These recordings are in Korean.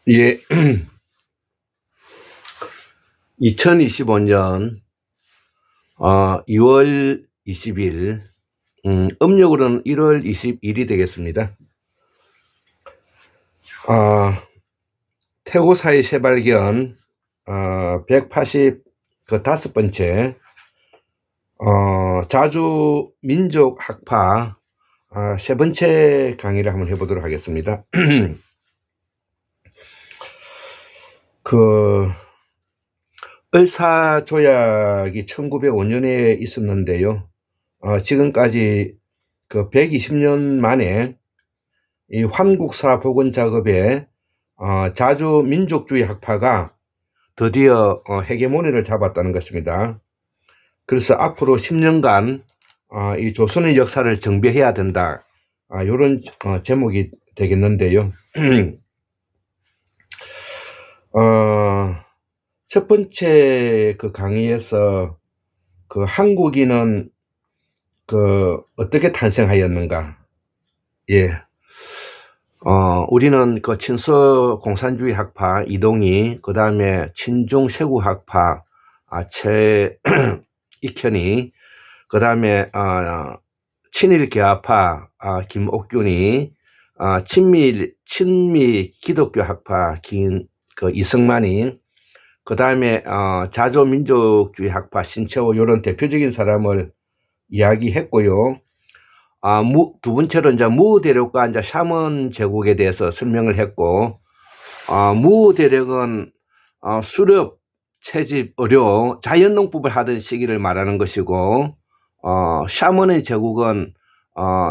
예, 2025년 2월 20일, 음력으로는 1월 21일이 되겠습니다. 태고사의 새발견 185번째 자주 민족학파 세 번째 강의를 한번 해보도록 하겠습니다. 을사조약이 1905년에 있었는데요. 지금까지 120년 만에 이 환국사 복원 작업에 자주 민족주의 학파가 드디어 헤게모니를 잡았다는 것입니다. 그래서 앞으로 10년간 이 조선의 역사를 정비해야 된다. 이런 제목이 되겠는데요. 첫 번째 강의에서 한국인은 어떻게 탄생하였는가? 예. 우리는 친서 공산주의 학파 이동희, 그 다음에 친중 세구 학파 최익현이, 그 다음에 친일 개화파 김옥균이, 친미 기독교 학파 이승만이, 그 다음에 자조민족주의 학파 신채호, 이런 대표적인 사람을 이야기했고요. 두 번째로 이제 무대력과 이제 샤먼 제국에 대해서 설명을 했고, 무대력은 수렵, 채집, 의료, 자연농법을 하던 시기를 말하는 것이고, 샤먼의 제국은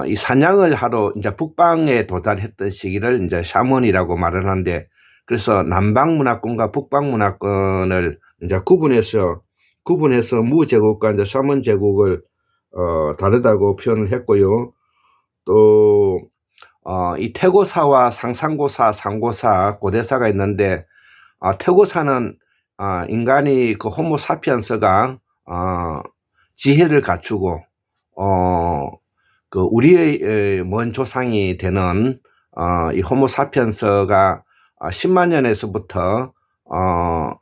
이 사냥을 하러 이제 북방에 도달했던 시기를 이제 샤먼이라고 말을 하는데, 그래서 남방 문화권과 북방 문화권을 이제 구분해서 무제국과 이제 샤먼 제국을 다르다고 표현을 했고요. 또 이 태고사와 상상고사, 상고사, 고대사가 있는데, 태고사는 인간이 호모사피엔스가 지혜를 갖추고 우리의 먼 조상이 되는 이 호모사피엔스가 10만 년에서부터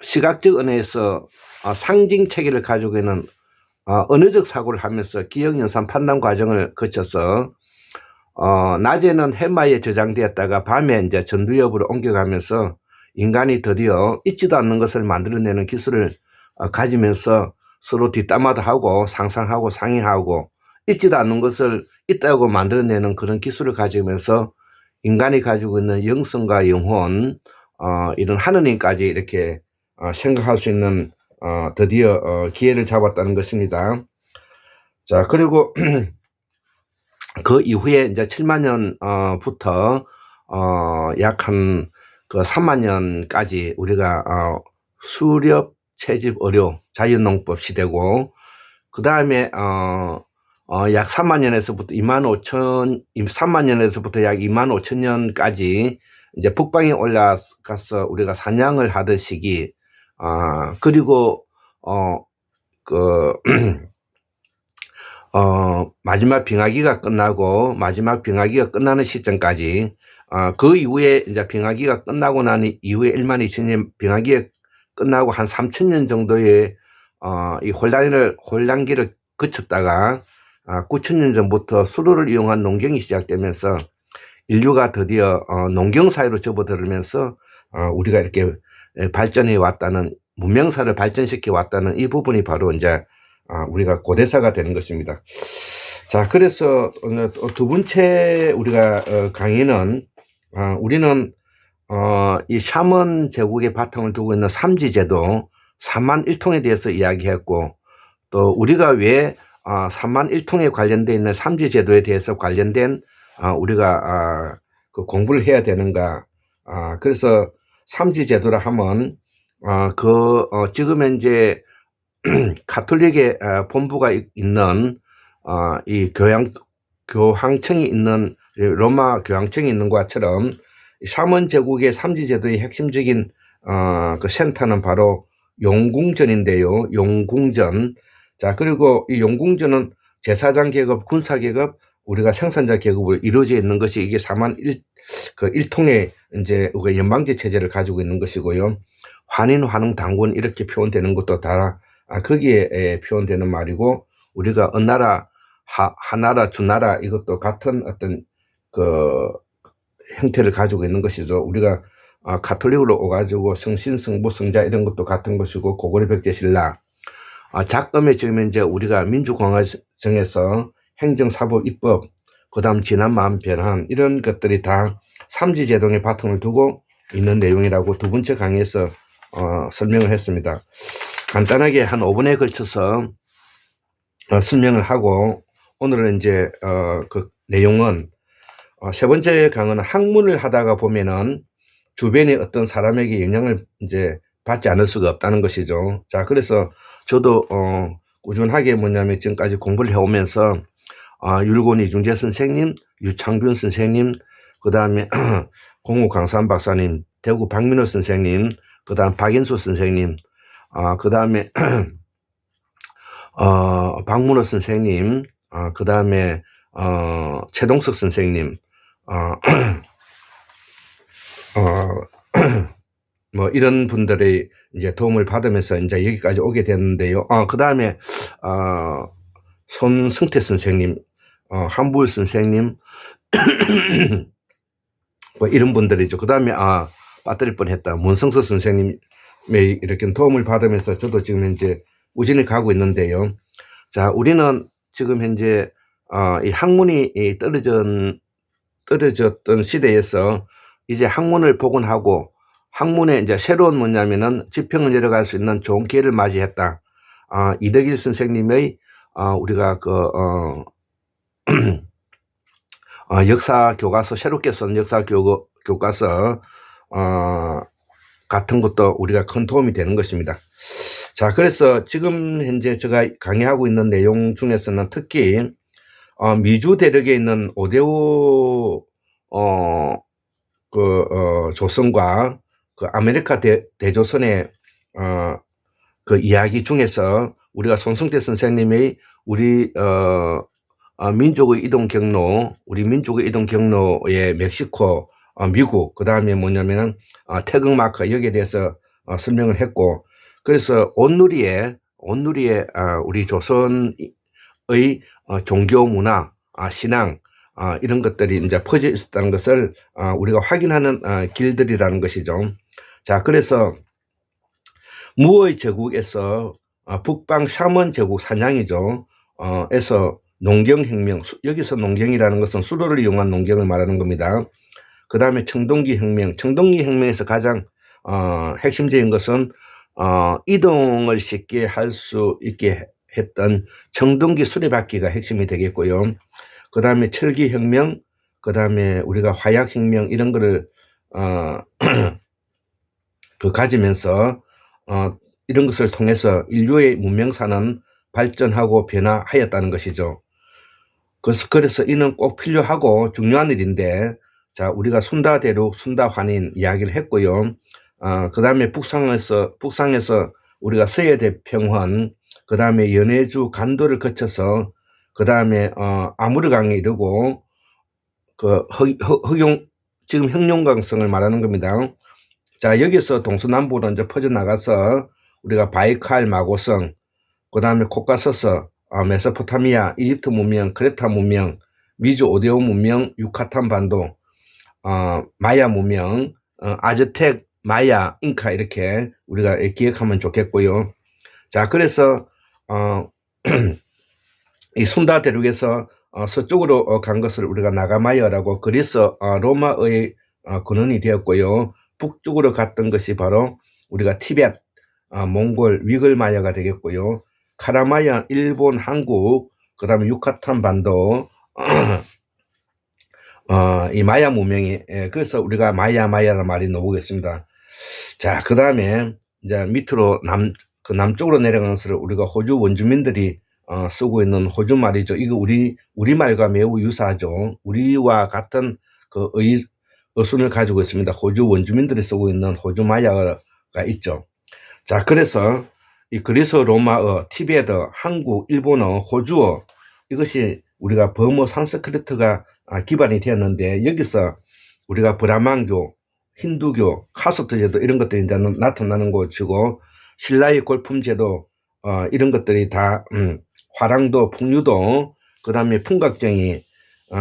시각적 언어에서 상징 체계를 가지고 있는 언어적 사고를 하면서 기억연산 판단 과정을 거쳐서 낮에는 해마에 저장되었다가 밤에 이제 전두엽으로 옮겨가면서 인간이 드디어 있지도 않는 것을 만들어내는 기술을 가지면서 서로 뒷담화도 하고 상상하고 상의하고 있지도 않는 것을 있다고 만들어내는 그런 기술을 가지면서 인간이 가지고 있는 영성과 영혼, 이런 하느님까지 이렇게 생각할 수 있는 드디어 기회를 잡았다는 것입니다. 자, 그리고 그 이후에 이제 7만 년부터 약 한 3만 년까지 우리가 수렵, 채집, 의료, 자연농법 시대고, 그 다음에 약 3만 년에서부터 3만 년에서부터 약 2만 5천 년까지 이제 북방에 올라가서 우리가 사냥을 하던 시기, 그리고 마지막 빙하기가 끝나고, 마지막 빙하기가 끝나는 시점까지, 그 이후에 이제 빙하기가 끝나고 난 이후에 1만 2천 년 빙하기가 끝나고 한 3천 년 정도의 이 혼란기를 거쳤다가 9천 년 전부터 수로를 이용한 농경이 시작되면서 인류가 드디어 농경 사회로 접어들면서 우리가 이렇게 발전해 왔다는, 문명사를 발전시켜 왔다는 이 부분이 바로 이제 우리가 고대사가 되는 것입니다. 자, 그래서 두 번째 우리가 강의는 우리는 이 샤먼 제국의 바탕을 두고 있는 삼지제도, 삼만일통에 대해서 이야기했고, 또 우리가 왜 삼만일통에 관련되어 있는 삼지제도에 대해서 관련된 우리가 공부를 해야 되는가. 그래서 삼지제도라 하면 지금 현재 가톨릭의 본부가 있는 이 교황청이 있는, 로마 교황청이 있는 것처럼 샤먼 제국의 삼지제도의 핵심적인 센터는 바로 용궁전인데요. 용궁전. 자, 그리고 이 용궁전은 제사장 계급, 군사 계급, 우리가 생산자 계급으로 이루어져 있는 것이 이게 그 일통의 이제 우리가 연방제 체제를 가지고 있는 것이고요. 환인, 환웅, 당군 이렇게 표현되는 것도 다 거기에 표현되는 말이고, 우리가 은나라, 하나라, 주나라 이것도 같은 어떤 그 형태를 가지고 있는 것이죠. 우리가 가톨릭으로 오가지고 성신, 성부, 성자 이런 것도 같은 것이고, 고구려 백제 신라, 작금에 지금 이제 우리가 민주공화정에서 행정, 사법, 입법, 그 다음 진한 마음 변환 이런 것들이 다 삼지제동의 바탕을 두고 있는 내용이라고 두 번째 강의에서 설명을 했습니다. 간단하게 한 5분에 걸쳐서 설명을 하고, 오늘은 이제 그 내용은 세 번째 강의는 학문을 하다가 보면은 주변에 어떤 사람에게 영향을 이제 받지 않을 수가 없다는 것이죠. 자, 그래서 저도 꾸준하게 뭐냐면 지금까지 공부를 해오면서 율곡 이중재 선생님, 유창균 선생님, 그 다음에 공우 강산 박사님, 대구 박민호 선생님, 그 다음 박인수 선생님, 그 다음에 박문호 선생님, 그 다음에 최동석 선생님, 뭐 이런 분들의 이제 도움을 받으면서 이제 여기까지 오게 됐는데요. 그 다음에 손승태 선생님, 한부울 선생님, 뭐 이런 분들이죠. 그 다음에 빠뜨릴 뻔했다. 문성서 선생님의 이렇게 도움을 받으면서 저도 지금 현재 우진히 가고 있는데요. 자, 우리는 지금 현재 이 학문이 떨어졌던 시대에서 이제 학문을 복원하고, 학문에 이제 새로운 뭐냐면은 지평을 내려갈 수 있는 좋은 기회를 맞이했다. 이덕일 선생님의 우리가 그 역사 교과서, 새롭게 쓴 역사 교과서 같은 것도 우리가 큰 도움이 되는 것입니다. 자, 그래서 지금 현재 제가 강의하고 있는 내용 중에서는 특히 미주 대륙에 있는 오대오 조선과 그 아메리카 대조선의 그 이야기 중에서 우리가 손승태 선생님의 우리 민족의 이동 경로, 우리 민족의 이동 경로의 멕시코, 미국, 그 다음에 뭐냐면 태극마크 여기에 대해서 설명을 했고, 그래서 온누리에 우리 조선의 종교 문화, 신앙, 이런 것들이 이제 퍼져 있었다는 것을 우리가 확인하는 길들이라는 것이죠. 자, 그래서 무의 제국에서 북방 샤먼 제국 사냥이죠. 에서 농경혁명, 여기서 농경이라는 것은 수로를 이용한 농경을 말하는 겁니다. 그 다음에 청동기혁명에서 가장 핵심적인 것은 이동을 쉽게 할 수 있게 했던 청동기 수레바퀴가 핵심이 되겠고요. 그 다음에 철기혁명, 그 다음에 우리가 화약혁명 이런 거를 가지면서 이런 것을 통해서 인류의 문명사는 발전하고 변화하였다는 것이죠. 그래서 이는 꼭 필요하고 중요한 일인데, 자, 우리가 순다대륙, 순다환인 이야기를 했고요. 그 다음에 북상에서 우리가 서해대평원, 그 다음에 연해주 간도를 거쳐서 그 다음에 아무르강에 이르고 그 지금 흑룡강성을 말하는 겁니다. 자, 여기서 동서남북으로 이제 퍼져나가서 우리가 바이칼 마고성, 그 다음에 코카서스, 메소포타미아, 이집트 문명, 크레타 문명, 미주 오데오 문명, 유카탄 반도, 마야 문명, 아즈텍, 마야, 잉카 이렇게 우리가 기억하면 좋겠고요. 자, 그래서 이 순다 대륙에서 서쪽으로 간 것을 우리가 나가마야라고, 그리스 로마의 근원이 되었고요. 북쪽으로 갔던 것이 바로 우리가 티벳, 몽골, 위글마야가 되겠고요. 카라마야, 일본, 한국, 그 다음에 유카탄 반도, 이 마야 문명이, 그래서 우리가 마야라는 말이 나오겠습니다. 자, 그 다음에 이제 밑으로 남쪽으로 내려가는 것을 우리가 호주 원주민들이 쓰고 있는 호주 말이죠. 이거 우리말과 매우 유사하죠. 우리와 같은 그 어순을 가지고 있습니다. 호주 원주민들이 쓰고 있는 호주 마야가 있죠. 자, 그래서 이 그리스 로마어, 티베트, 한국, 일본어, 호주어, 이것이 우리가 버머 산스크리트가 기반이 되었는데, 여기서 우리가 브라만교, 힌두교, 카스트 제도 이런 것들이 이제 나타나는 곳이고, 신라의 골품 제도 이런 것들이 다 화랑도, 풍류도, 그 다음에 풍각정이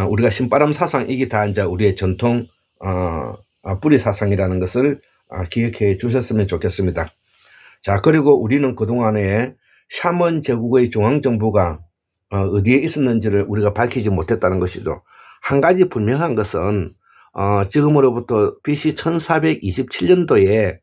우리가 신바람 사상 이게 다 이제 우리의 전통 뿌리 사상이라는 것을 기억해 주셨으면 좋겠습니다. 자, 그리고 우리는 그동안에 샤먼 제국의 중앙정부가 어디에 있었는지를 우리가 밝히지 못했다는 것이죠. 한 가지 분명한 것은 지금으로부터 BC 1427년도에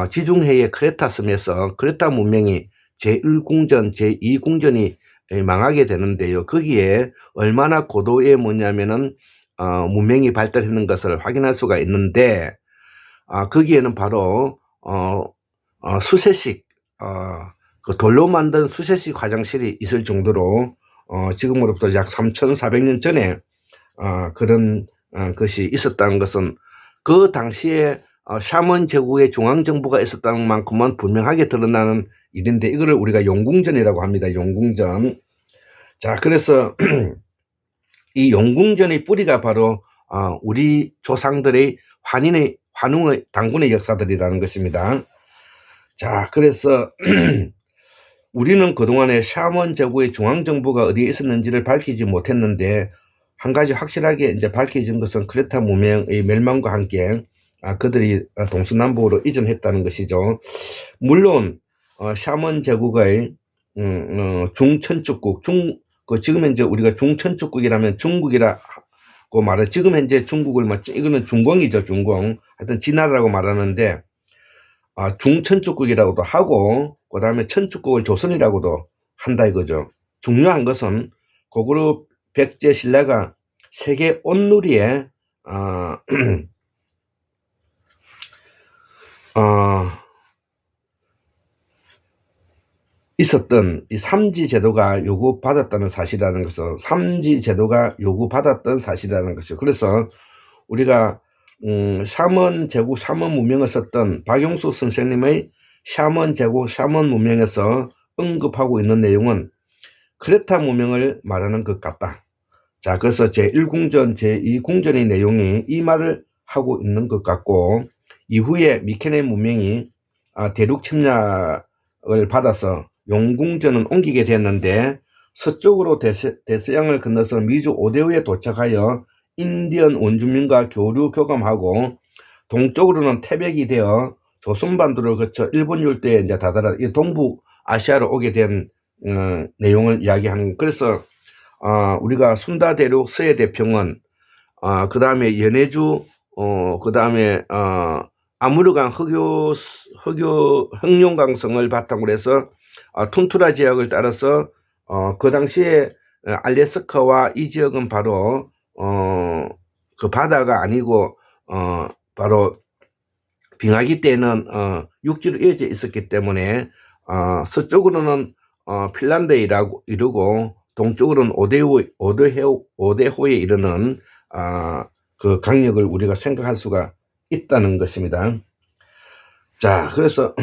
지중해의 크레타 섬에서 크레타 문명이 제1궁전, 제2궁전이 망하게 되는데요. 거기에 얼마나 고도의 뭐냐면은 문명이 발달했는 것을 확인할 수가 있는데, 거기에는 바로 수세식 그 돌로 만든 수세식 화장실이 있을 정도로 지금으로부터 약 3,400년 전에 그런 것이 있었다는 것은 그 당시에 샤먼 제국의 중앙정부가 있었다는 만큼은 분명하게 드러나는 일인데, 이거를 우리가 용궁전이라고 합니다. 용궁전. 자, 그래서 이 용궁전의 뿌리가 바로 우리 조상들의 환웅의 당군의 역사들이라는 것입니다. 자, 그래서 우리는 그동안에 샤먼 제국의 중앙정부가 어디에 있었는지를 밝히지 못했는데, 한 가지 확실하게 이제 밝혀진 것은 크레타 문명의 멸망과 함께 그들이 동서남북으로 이전했다는 것이죠. 물론 샤먼 제국의 중천축국, 지금 현재 우리가 중천축국이라면 중국이라고 말해. 지금 현재 중국을 이거는 중공이죠, 중공. 하여튼 진나라라고 말하는데 중천축국이라고도 하고, 그 다음에 천축국을 조선이라고도 한다 이거죠. 중요한 것은 고구려 백제 신라가 세계 온누리에 있었던 이 삼지 제도가 요구받았다는 사실이라는 것은, 삼지 제도가 요구받았던 사실이라는 것이죠. 그래서 우리가 샤먼 제국, 샤먼 문명을 썼던 박용수 선생님의 샤먼 제국, 샤먼 문명에서 언급하고 있는 내용은 크레타 문명을 말하는 것 같다. 자, 그래서 제1궁전, 제2궁전의 내용이 이 말을 하고 있는 것 같고, 이후에 미케네 문명이 대륙 침략을 받아서 용궁전은 옮기게 됐는데, 서쪽으로 대서양을 건너서 미주 오대우에 도착하여 인디언 원주민과 교류 교감하고, 동쪽으로는 태백이 되어 조선반도를 거쳐 일본 열대에 이제 다다라 동북 아시아로 오게 된 내용을 이야기하는. 그래서 우리가 순다 대륙 서해 대평원, 그 다음에 연해주, 그 다음에 아무르강 흑룡강성을 바탕으로 해서 툰투라 지역을 따라서 그 당시에 알래스카와 이 지역은 바로 그 바다가 아니고 바로 빙하기 때는 육지로 이어져 있었기 때문에 서쪽으로는 핀란드에 이르고 동쪽으로는 오데호에 이르는 그 강력을 우리가 생각할 수가 있다는 것입니다. 자, 그래서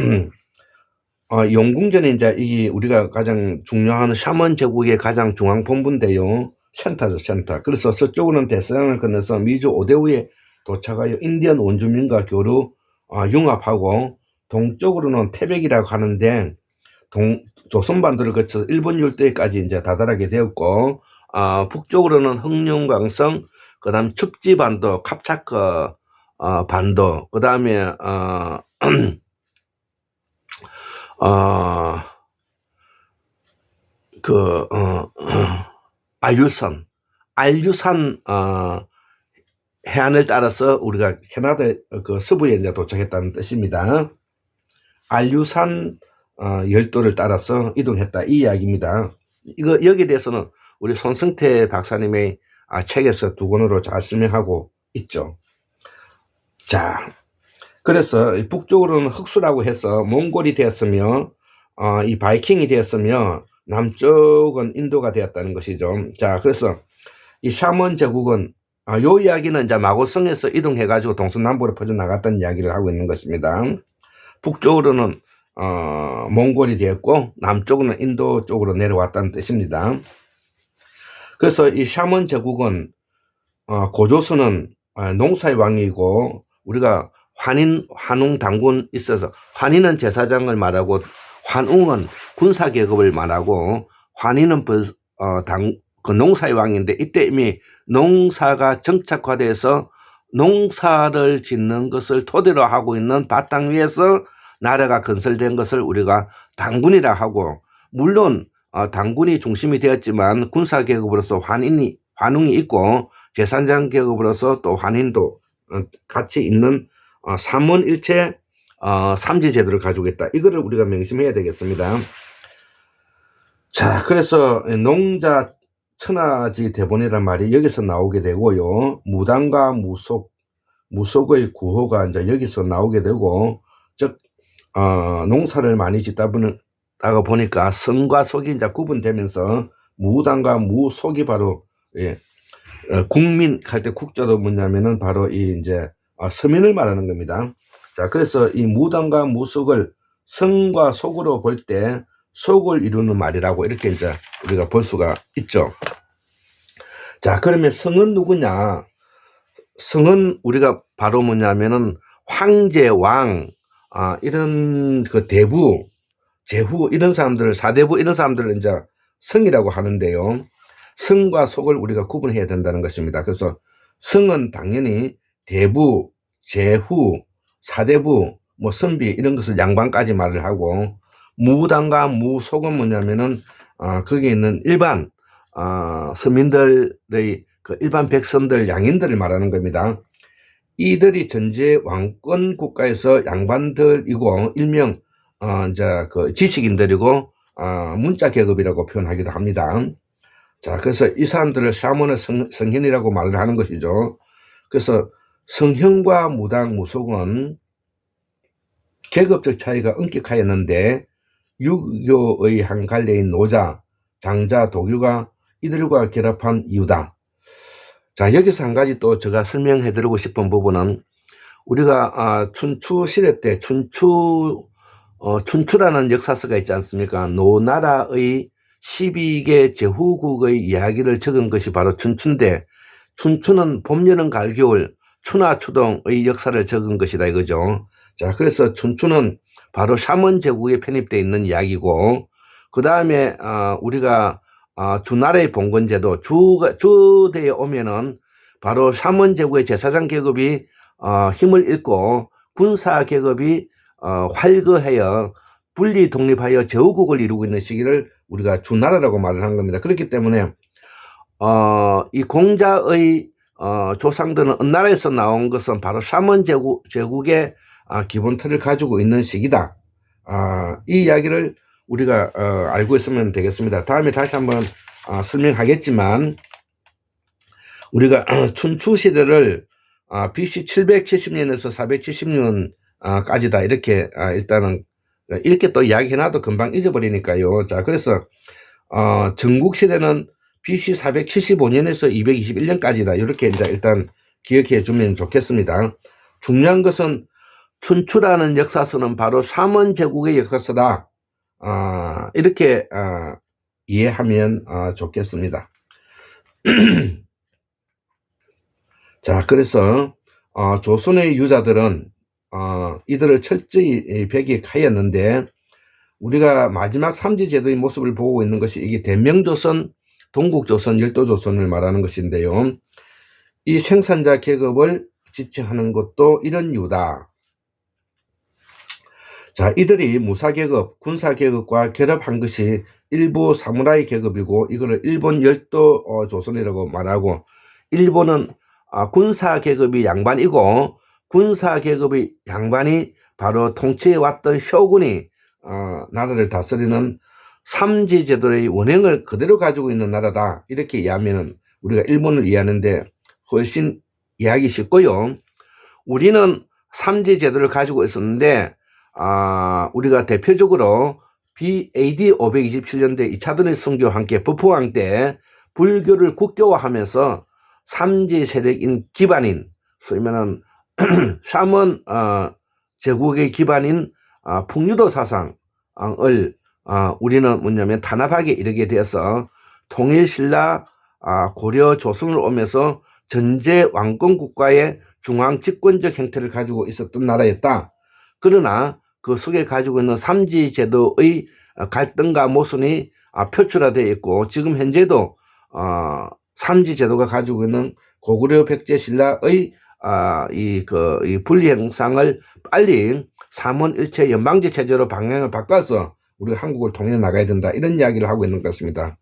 용궁전이 이제 이게 우리가 가장 중요한 샤먼 제국의 가장 중앙 본부인데요. 센터죠, 센터. 그래서 서쪽으로는 대서양을 건너서 미주 오데우에 도착하여 인디언 원주민과 교류 융합하고, 동쪽으로는 태백이라고 하는데 조선반도를 거쳐 일본 열대까지 이제 다다르게 되었고, 북쪽으로는 흑룡강성, 그 다음 첩지반도, 캅차크 반도, 그 다음에 알류산 해안을 따라서 우리가 캐나다 그 서부에 이제 도착했다는 뜻입니다. 알류산 열도를 따라서 이동했다, 이 이야기입니다. 여기에 대해서는 우리 손성태 박사님의 책에서 두 권으로 잘 설명하고 있죠. 자, 그래서 북쪽으로는 흑수라고 해서 몽골이 되었으며, 이 바이킹이 되었으며, 남쪽은 인도가 되었다는 것이죠. 자, 그래서 이 샤먼 제국은 요 이야기는 이제 마고성에서 이동해가지고 동서남북으로 퍼져나갔다는 이야기를 하고 있는 것입니다. 북쪽으로는 몽골이 되었고, 남쪽으로는 인도 쪽으로 내려왔다는 뜻입니다. 그래서 이 샤먼 제국은 고조선은 농사의 왕이고 우리가 환인, 환웅, 당군 있어서 환인은 제사장을 말하고 환웅은 군사 계급을 말하고 환인은 그 농사의 왕인데 이때 이미 농사가 정착화돼서 농사를 짓는 것을 토대로 하고 있는 바탕 위에서 나라가 건설된 것을 우리가 당군이라 하고 물론 당군이 중심이 되었지만 군사 계급으로서 환웅이 있고 제사장 계급으로서 또 환인도 같이 있는 삼원일체 삼지 제도를 가지고 있다. 이거를 우리가 명심해야 되겠습니다. 자, 그래서 농자 천하지 대본이란 말이 여기서 나오게 되고요. 무당과 무속의 구호가 이제 여기서 나오게 되고, 즉 농사를 많이 짓다 보니까 성과 속이 이제 구분되면서 무당과 무속이 바로 국민 할 때 국자도 뭐냐면은 바로 이 이제 서민을 말하는 겁니다. 자, 그래서 이 무당과 무속을 성과 속으로 볼 때 속을 이루는 말이라고 이렇게 이제 우리가 볼 수가 있죠. 자, 그러면 성은 누구냐? 성은 우리가 바로 뭐냐면은 황제, 왕, 이런 그 대부, 제후 이런 사람들을 사대부 이런 사람들을 이제 성이라고 하는데요. 성과 속을 우리가 구분해야 된다는 것입니다. 그래서 성은 당연히 대부, 제후, 사대부, 뭐 선비 이런 것을 양반까지 말을 하고 무당과 무속은 뭐냐면은 거기에 있는 일반 서민들의 그 일반 백성들 양인들을 말하는 겁니다. 이들이 전제 왕권 국가에서 양반들이고 일명 이제 그 지식인들이고 문자 계급이라고 표현하기도 합니다. 자, 그래서 이 사람들을 샤먼의 성현이라고 말을 하는 것이죠. 그래서 성현과 무당, 무속은 계급적 차이가 엄격하였는데 유교의 한 갈래인 노자, 장자, 도교가 이들과 결합한 이유다. 자, 여기서 한 가지 또 제가 설명해 드리고 싶은 부분은 우리가 춘추 시대 때 춘추라는 역사서가 있지 않습니까? 노나라의 12개 제후국의 이야기를 적은 것이 바로 춘추인데 춘추는 봄, 여름, 가을, 겨울, 추나 추동의 역사를 적은 것이다 이거죠. 자, 그래서 춘추는 바로 샤먼 제국에 편입되어 있는 이야기고 그 다음에 우리가 주나라의 봉건제도 주대에 오면은 바로 샤먼 제국의 제사장 계급이 힘을 잃고 군사 계급이 활거하여 분리 독립하여 제후국을 이루고 있는 시기를 우리가 주나라라고 말을 한 겁니다. 그렇기 때문에 이 공자의 조상들은 은나라에서 나온 것은 바로 샤먼 제국의 기본 틀을 가지고 있는 시기다. 이 이야기를 우리가 알고 있으면 되겠습니다. 다음에 다시 한번 설명하겠지만 우리가 춘추 시대를 BC 770년에서 470년까지다 이렇게 일단은 이렇게 또 이야기해놔도 금방 잊어버리니까요. 자, 그래서 전국 시대는 BC 475년에서 221년까지다 이렇게 이제 일단 기억해 주면 좋겠습니다. 중요한 것은 춘추라는 역사서는 바로 샤먼 제국의 역사서다. 이렇게 이해하면 좋겠습니다. 자, 그래서 조선의 유자들은 이들을 철저히 배격하였는데 우리가 마지막 삼지제도의 모습을 보고 있는 것이 이게 대명조선, 동국조선, 열도조선을 말하는 것인데요. 이 생산자 계급을 지칭하는 것도 이런 이유다. 자, 이들이 무사계급, 군사계급과 결합한 것이 일부 사무라이 계급이고 이거를 일본 열도 조선이라고 말하고 일본은 군사계급이 양반이고 군사계급의 양반이 바로 통치해왔던 쇼군이 나라를 다스리는 삼지제도의 원형을 그대로 가지고 있는 나라다. 이렇게 이해하면 우리가 일본을 이해하는데 훨씬 이해하기 쉽고요. 우리는 삼지제도를 가지고 있었는데 우리가 대표적으로 AD 527년대 2차 도내 선교와 함께 법호왕 때 불교를 국교화하면서 삼지 세력인 기반인 소위 말하는 샤먼 제국의 기반인 풍류도 사상을 우리는 뭐냐면 탄압하게 이르게 되어서 통일신라 고려 조선을 오면서 전제 왕권 국가의 중앙 집권적 형태를 가지고 있었던 나라였다. 그러나 그 속에 가지고 있는 삼지 제도의 갈등과 모순이 표출화되어 있고, 지금 현재도 삼지 제도가 가지고 있는 고구려 백제 신라의 이 분리 형상을 빨리 삼원일체 연방제 체제로 방향을 바꿔서 우리가 한국을 통일해 나가야 된다, 이런 이야기를 하고 있는 것 같습니다.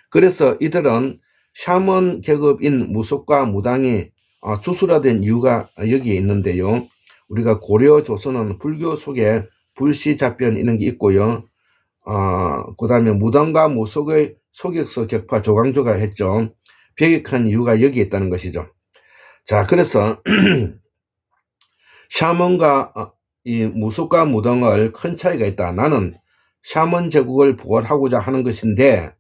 그래서 이들은 샤먼 계급인 무속과 무당이 주술화된 이유가 여기에 있는데요. 우리가 고려 조선은 불교 속에 불시잡변 이런 게 있고요. 그 다음에 무당과 무속의 소격서 격파 조광조가 했죠. 배격한 이유가 여기에 있다는 것이죠. 자, 그래서 샤먼과 이 무속과 무당을 큰 차이가 있다. 나는 샤먼 제국을 부활하고자 하는 것인데,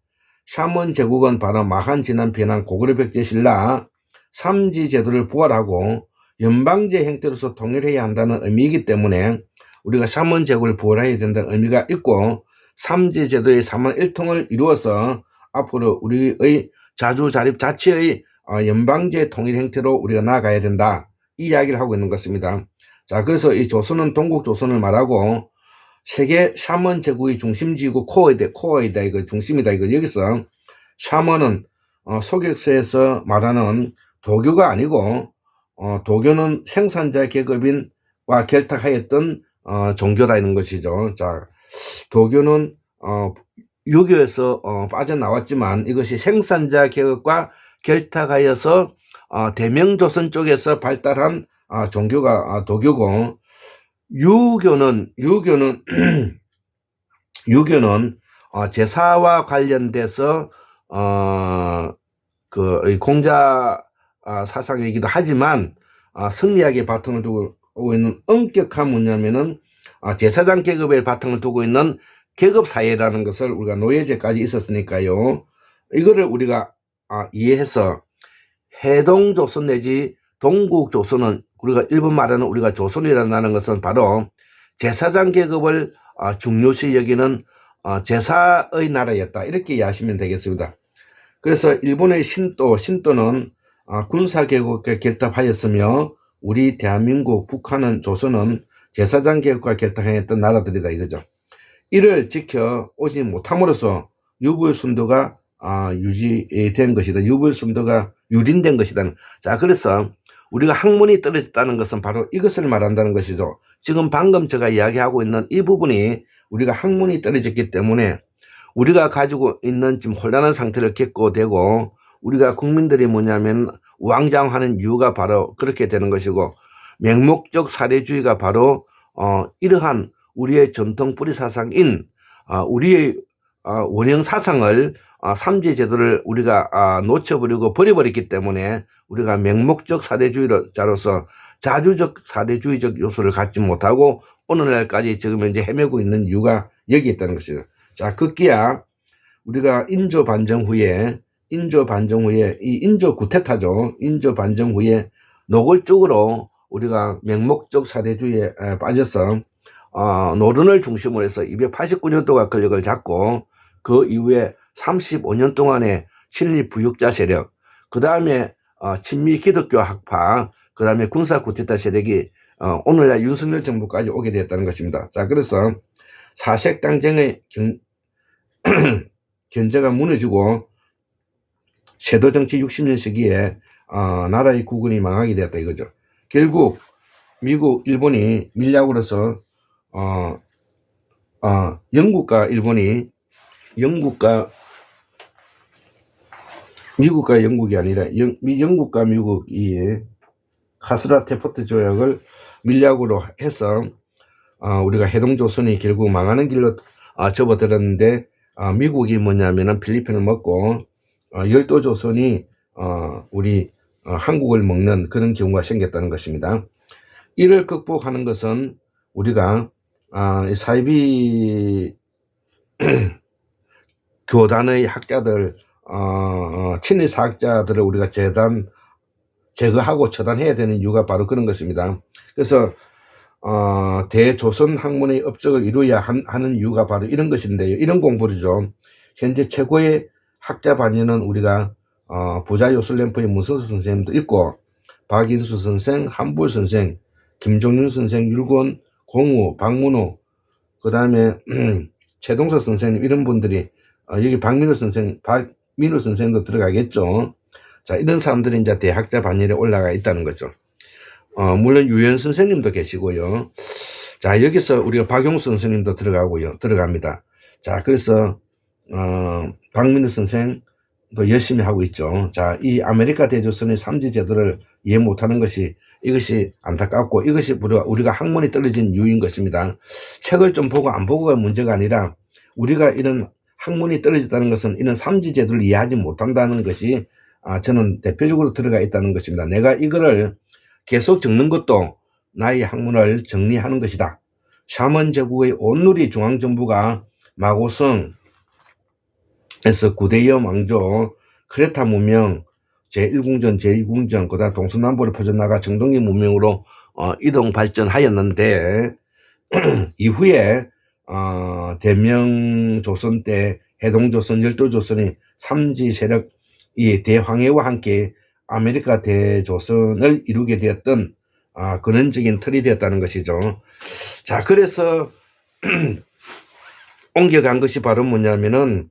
샤먼 제국은 바로 마한 진한 변한 고구려 백제 신라 삼지 제도를 부활하고 연방제 형태로서 통일해야 한다는 의미이기 때문에 우리가 샤먼 제국을 부활해야 된다는 의미가 있고, 삼지 제도의 삼원일통을 이루어서 앞으로 우리의 자주자립 자치의 연방제 통일 형태로 우리가 나아가야 된다, 이 이야기를 하고 있는 것입니다. 자, 그래서 이 조선은 동국 조선을 말하고 세계 샤먼 제국의 중심지이고 코어이다, 이거 중심이다. 이거 여기서 샤먼은 소격서에서 말하는 도교가 아니고 도교는 생산자 계급인과 결탁하였던 종교다, 이런 것이죠. 자, 도교는 유교에서 빠져나왔지만 이것이 생산자 계급과 결탁하여서 대명조선 쪽에서 발달한 종교가 도교고, 유교는 제사와 관련돼서 그 공자 사상이기도 하지만 성리학의 바탕을 두고 있는 엄격한 뭐냐면은 제사장 계급의 바탕을 두고 있는 계급 사회라는 것을 우리가 노예제까지 있었으니까요. 이거를 우리가 이해해서 해동조선 내지 동국조선은, 우리가 일본 말하는 우리가 조선이라는 것은 바로 제사장 계급을 중요시 여기는 제사의 나라였다, 이렇게 이해하시면 되겠습니다. 그래서 일본의 신도는 군사계급과 결탁하였으며 우리 대한민국, 북한은, 조선은 제사장 계급과 결탁했던 나라들이다, 이거죠. 이를 지켜오지 못함으로써 유불순도가 유지된 것이다. 유불순도가 유린된 것이다. 자, 그래서 우리가 학문이 떨어졌다는 것은 바로 이것을 말한다는 것이죠. 지금 방금 제가 이야기하고 있는 이 부분이 우리가 학문이 떨어졌기 때문에 우리가 가지고 있는 지금 혼란한 상태를 겪고 되고, 우리가 국민들이 뭐냐면 우왕좌왕하는 이유가 바로 그렇게 되는 것이고, 맹목적 사례주의가 바로 이러한 우리의 전통 뿌리 사상인 우리의 원형 사상을 삼지 제도를 우리가 놓쳐버리고 버려버렸기 때문에 우리가 맹목적 사대주의자로서 자주적 사대주의적 요소를 갖지 못하고 오늘날까지 지금 현재 헤매고 있는 이유가 여기 있다는 것이죠. 자, 급기야 우리가 인조 반정 후에 이 인조 구테타죠. 인조 반정 후에 노골적으로 우리가 맹목적 사대주의에 빠져서 노른을 중심으로 해서 289년 동안 권력을 잡고, 그 이후에 35년 동안의 친일 부역자 세력, 그 다음에 친미 기독교 학파, 그 다음에 군사 쿠데타 세력이 오늘날 윤석열 정부까지 오게 되었다는 것입니다. 자, 그래서 사색당정의 견제가 무너지고 세도정치 60년 시기에 나라의 국군이 망하게 되었다, 이거죠. 결국 미국, 일본이 밀약으로서 영국과 일본이 미국과 영국이 아니라 영국과 미국이 카스라테포트 조약을 밀약으로 해서 우리가 해동조선이 결국 망하는 길로 접어들었는데, 미국이 뭐냐면은 필리핀을 먹고 열도조선이 우리 한국을 먹는 그런 경우가 생겼다는 것입니다. 이를 극복하는 것은 우리가 사이비 교단의 학자들, 친일 사학자들을 우리가 제거하고 처단해야 되는 이유가 바로 그런 것입니다. 그래서 대조선 학문의 업적을 이루어야 하는 이유가 바로 이런 것인데요. 이런 공부를죠. 현재 최고의 학자 반열은 우리가 부자요술램프의 문선수 선생님도 있고, 박인수 선생, 한불 선생, 김종윤 선생, 율권, 공우, 박문호, 그 다음에 최동석 선생님, 이런 분들이 여기 박민호 선생도 들어가겠죠. 자, 이런 사람들이 이제 대학자 반열에 올라가 있다는 거죠. 물론 유현 선생님도 계시고요. 자, 여기서 우리가 박용수 선생님도 들어갑니다. 자, 그래서 박민우 선생도 열심히 하고 있죠. 자, 이 아메리카 대조선의 삼지 제도를 이해 못하는 것이, 이것이 안타깝고, 이것이 우리가 학문이 떨어진 이유인 것입니다. 책을 좀 보고 안 보고가 문제가 아니라, 우리가 이런 학문이 떨어졌다는 것은 이런 삼지 제도를 이해하지 못한다는 것이 저는 대표적으로 들어가 있다는 것입니다. 내가 이거를 계속 적는 것도 나의 학문을 정리하는 것이다. 샤먼 제국의 온누리 중앙정부가 마고성에서 구대염 왕조, 크레타 문명, 제1궁전, 제2궁전, 그 다음 동서남북으로 퍼져나가 정동기 문명으로 이동 발전하였는데, 이후에 대명조선 때 해동조선, 열도조선이 삼지 세력이 대황해와 함께 아메리카 대조선을 이루게 되었던 근원적인 틀이 되었다는 것이죠. 자, 그래서 옮겨간 것이 바로 뭐냐면은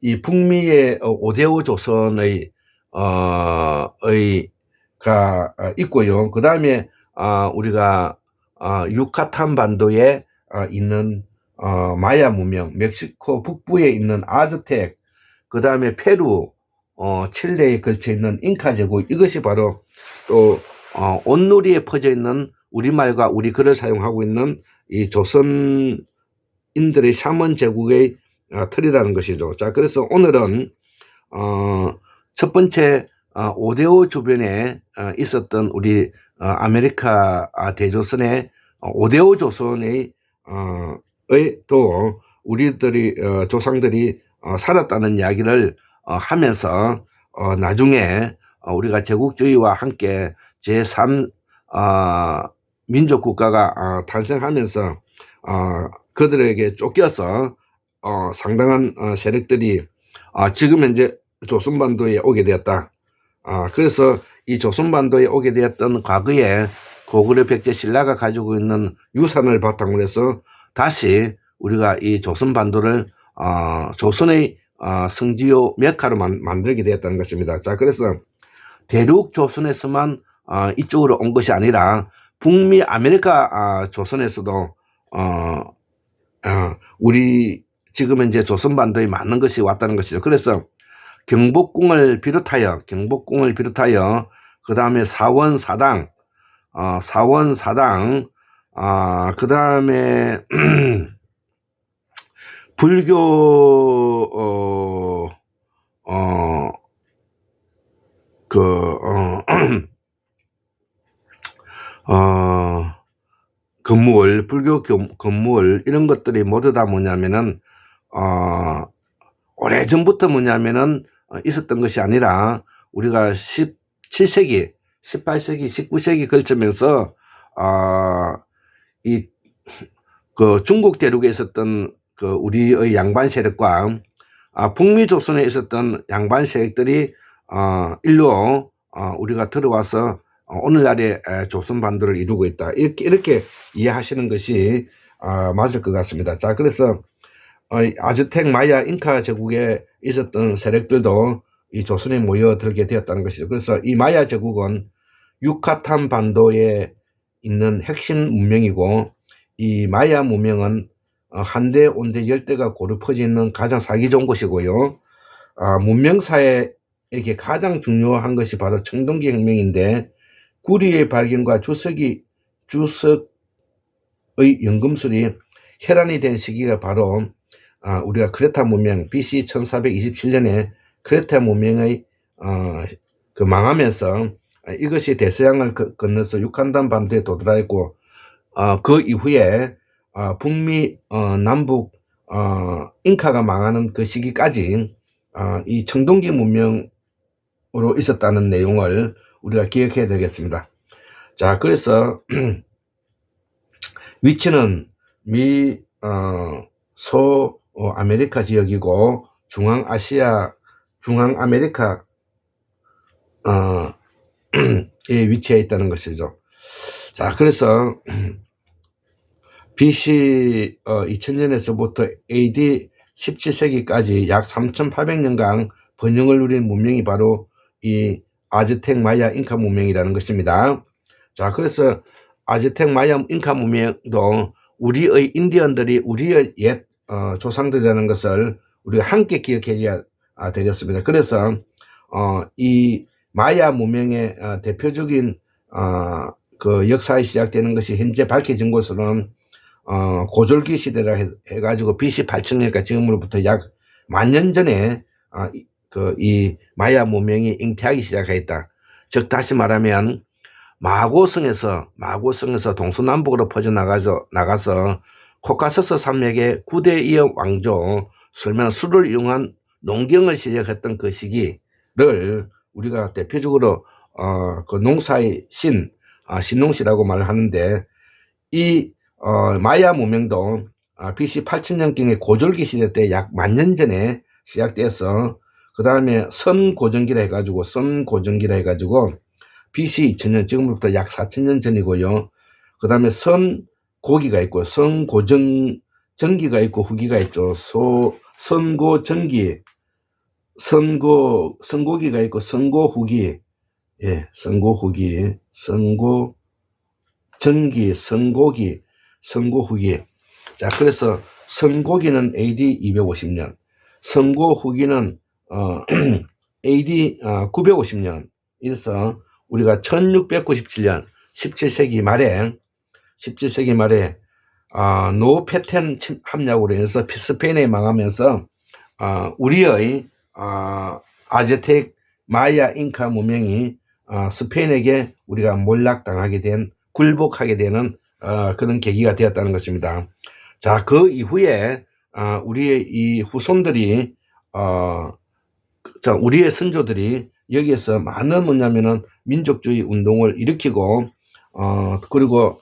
이 북미의 5대5 조선의 가 있고요. 그 다음에 우리가 유카탄 반도에 있는 마야 문명, 멕시코 북부에 있는 아즈텍, 그 다음에 페루, 칠레에 걸쳐 있는 잉카 제국, 이것이 바로 또 온누리에 퍼져 있는 우리말과 우리 글을 사용하고 있는 이 조선인들의 샤먼 제국의 틀이라는 것이죠. 자, 그래서 오늘은 첫 번째 5대5 주변에 있었던 우리 아메리카 대조선의 5대5 조선의 또 우리들이 조상들이 살았다는 이야기를 하면서 나중에 우리가 제국주의와 함께 제3 민족국가가 탄생하면서 그들에게 쫓겨서 상당한 세력들이 지금 현재 조선반도에 오게 되었다. 그래서 이 조선반도에 오게 되었던 과거에 고구려 백제 신라가 가지고 있는 유산을 바탕으로 해서 다시 우리가 이 조선반도를 조선의 성지요 메카로 만들게 되었다는 것입니다. 자, 그래서 대륙 조선에서만 이쪽으로 온 것이 아니라 북미 아메리카 조선에서도 우리 지금 현재 조선반도에 맞는 것이 왔다는 것이죠. 그래서 경복궁을 비롯하여 그 다음에 사원사당, 그 다음에 불교 건물, 불교 건물, 이런 것들이 모두 다 뭐냐면은 오래전부터 뭐냐면은 있었던 것이 아니라 우리가 17세기, 18세기, 19세기 걸치면서 그 중국 대륙에 있었던 그 우리의 양반 세력과 북미 조선에 있었던 양반 세력들이 일로 우리가 들어와서 오늘날의 조선 반도를 이루고 있다. 이렇게 이해하시는 것이 맞을 것 같습니다. 자, 그래서 아즈텍, 마야, 잉카 제국에 있었던 세력들도 이 조선에 모여들게 되었다는 것이죠. 그래서 이 마야 제국은 유카탄 반도에 있는 핵심 문명이고, 이 마야 문명은 한대, 온대, 열대가 고루 퍼져 있는 가장 살기 좋은 곳이고요. 문명사에게 가장 중요한 것이 바로 청동기 혁명인데, 구리의 발견과 주석의 연금술이 혈안이 된 시기가 바로 우리가 크레타 문명, BC 1427년에 크레타 문명의 그 망하면서 이것이 대서양을 건너서 육한단 반도에 도달하였고, 그 이후에 북미 남북 잉카가 망하는 그 시기까지 이 청동기 문명으로 있었다는 내용을 우리가 기억해야 되겠습니다. 자, 그래서 위치는 소 아메리카 지역이고 중앙아메리카 에 위치해 있다는 것이죠. 자, 그래서 BC 2000년에서부터 AD 17세기까지 약 3800년간 번영을 누린 문명이 바로 이 아즈텍 마야 잉카 문명이라는 것입니다. 자, 그래서 아즈텍 마야 잉카 문명도 우리의 인디언들이 우리의 옛 조상들이라는 것을 우리가 함께 기억해야 되겠습니다. 그래서 이 마야 문명의 대표적인 그 역사에 시작되는 것이 현재 밝혀진 것으로는 고졸기 시대라 해가지고 BC 8000년까지 지금으로부터 약 10,000년 전에 이 마야 문명이 잉태하기 시작했다. 즉 다시 말하면 마고성에서 동서남북으로 퍼져나가서 코카서스 산맥의 9대 이어 왕조 술을 이용한 농경을 시작했던 그 시기를 우리가 대표적으로 그 농사의 신농시라고 말을 하는데, 이 마야 문명도 BC 8000년경의 고졸기 시대 때 약 10,000년 전에 시작되어서 그 다음에 선고전기라 해가지고 BC 2000년 지금부터 약 4000년 전이고요. 그 다음에 선고기가 있고 선고전기가 있고 후기가 있죠. 선고전기, 선고기가 있고 선고후기, 예, 선고후기, 선고전기, 선고후기. 자, 그래서 선고기는 AD 250년, 선고후기는 AD 950년. 이래서 우리가 1697년 17세기 말에 노페텐 함락으로 인해서 스페인에 망하면서 우리의 아즈텍 마야 잉카 문명이 스페인에게 우리가 굴복하게 되는 그런 계기가 되었다는 것입니다. 자, 그 이후에 우리의 이 후손들이 우리의 선조들이 여기에서 많은 뭐냐면은 민족주의 운동을 일으키고 그리고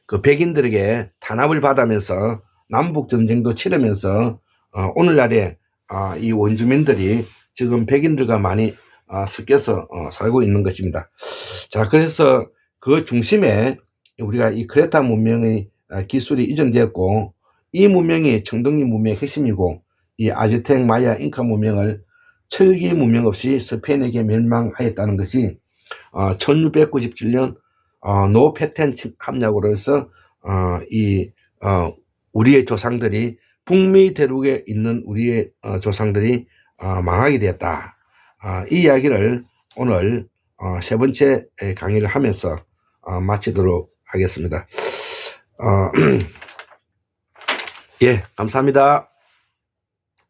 그 백인들에게 탄압을 받으면서 남북 전쟁도 치르면서 오늘날에 이 원주민들이 지금 백인들과 많이 섞여서 살고 있는 것입니다. 자, 그래서 그 중심에 우리가 이 크레타 문명의 기술이 이전되었고, 이 문명이 청동기 문명의 핵심이고, 이 아즈텍 마야 잉카 문명을 철기 문명 없이 스페인에게 멸망하였다는 것이 1697년 노페텐 함락으로 해서 우리의 조상들이 북미 대륙에 있는 우리의 조상들이 망하게 되었다. 이 이야기를 오늘 세 번째 강의를 하면서 마치도록 하겠습니다. 예, 감사합니다.